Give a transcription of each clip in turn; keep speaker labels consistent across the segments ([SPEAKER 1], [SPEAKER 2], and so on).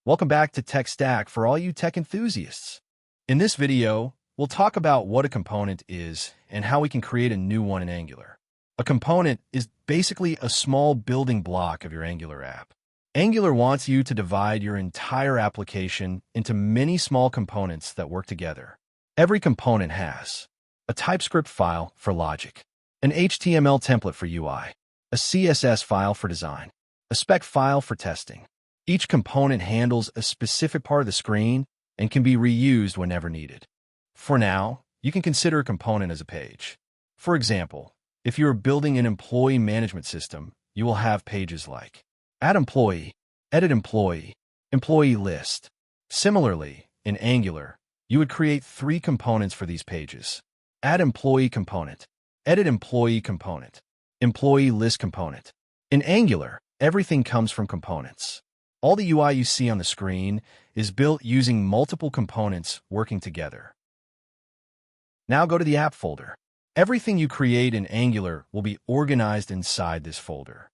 [SPEAKER 1] Welcome back to Tech Stack for all you tech enthusiasts. In this video, we'll talk about what a component is and how we can create a new one in Angular. A component is basically a small building block of your Angular app. Angular wants you to divide your entire application into many small components that work together. Every component has a TypeScript file for logic, an HTML template for UI, a CSS file for design, a spec file for testing. Each component handles a specific part of the screen and can be reused whenever needed. For now, you can consider a component as a page. For example, if you are building an employee management system, you will have pages like Add Employee, Edit Employee, Employee List. Similarly, in Angular, you would create 3 components for these pages: Add Employee component, Edit Employee component, Employee List component. In Angular, everything comes from components. All the UI you see on the screen is built using multiple components working together. Now go to the app folder. Everything you create in Angular will be organized inside this folder.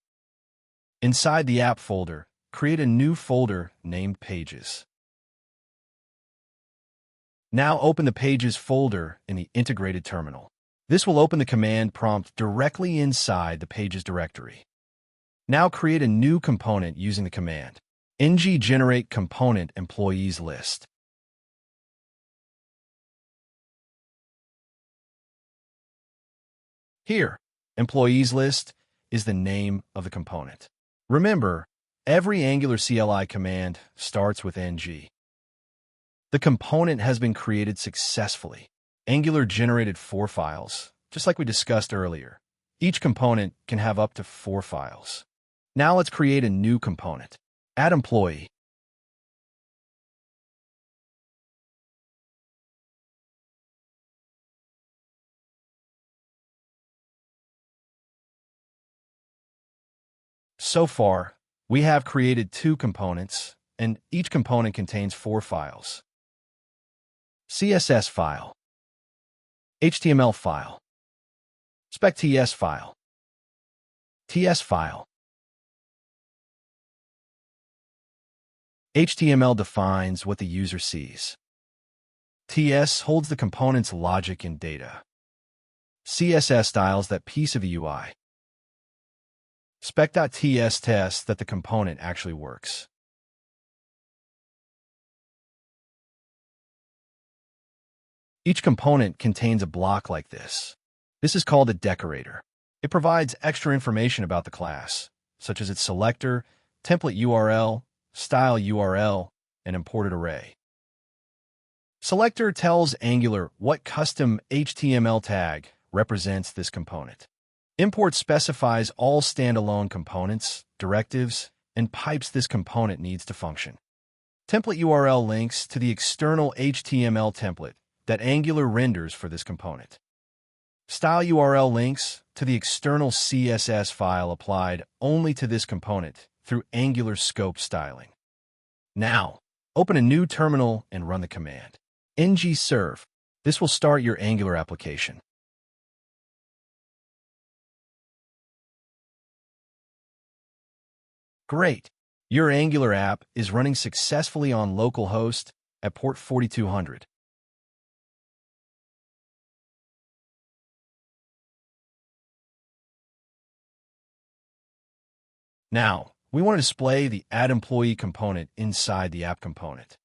[SPEAKER 1] Inside the app folder, create a new folder named Pages. Now open the Pages folder in the integrated terminal. This will open the command prompt directly inside the Pages directory. Now create a new component using the command ng-generate component employees list. Here, employees list is the name of the component. Remember, every Angular CLI command starts with ng. The component has been created successfully. Angular generated 4 files, just like we discussed earlier. Each component can have up to 4 files. Now let's create a new component. Add Employee. So far, we have created 2 components, and each component contains 4 files. CSS file, HTML file, spec.ts file, TS file. HTML defines what the user sees. TS holds the component's logic and data. CSS styles that piece of the UI. Spec.ts tests that the component actually works. Each component contains a block like this. This is called a decorator. It provides extra information about the class, such as its selector, template URL, style URL, and imported array. Selector tells Angular what custom HTML tag represents this component. Import specifies all standalone components, directives, and pipes this component needs to function. Template URL links to the external HTML template that Angular renders for this component. Style URL links to the external CSS file applied only to this component through Angular scope styling. Now, open a new terminal and run the command ng-serve. This will start your Angular application. Great! Your Angular app is running successfully on localhost at port 4200. Now, we want to display the Add Employee component inside the app component.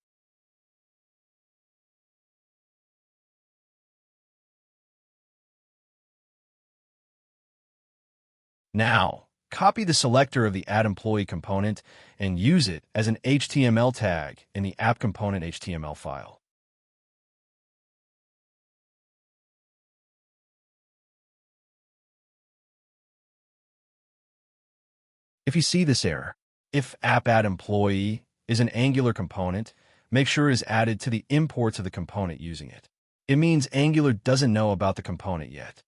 [SPEAKER 1] Now, copy the selector of the Add Employee component and use it as an HTML tag in the app component HTML file. If you see this error, if app.add_employee is an Angular component, make sure it is added to the imports of the component using it. It means Angular doesn't know about the component yet.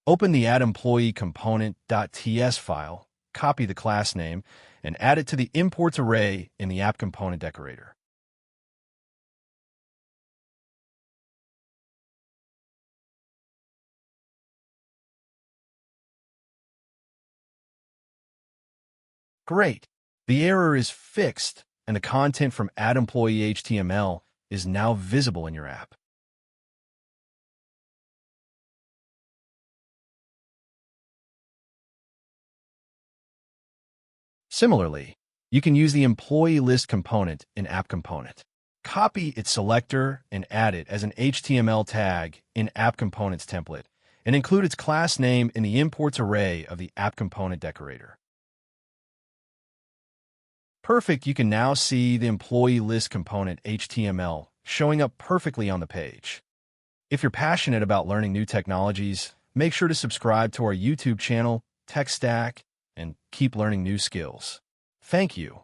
[SPEAKER 1] Open the add_employee component.ts file, copy the class name, and add it to the imports array in the app component decorator. Great! The error is fixed and the content from Add Employee HTML is now visible in your app. Similarly, you can use the employee list component in App Component. Copy its selector and add it as an HTML tag in App Component's template, and include its class name in the imports array of the App Component decorator. Perfect, you can now see the employee list component HTML showing up perfectly on the page. If you're passionate about learning new technologies, make sure to subscribe to our YouTube channel, Tech Stack, and keep learning new skills. Thank you.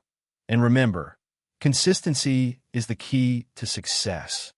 [SPEAKER 1] And remember, consistency is the key to success.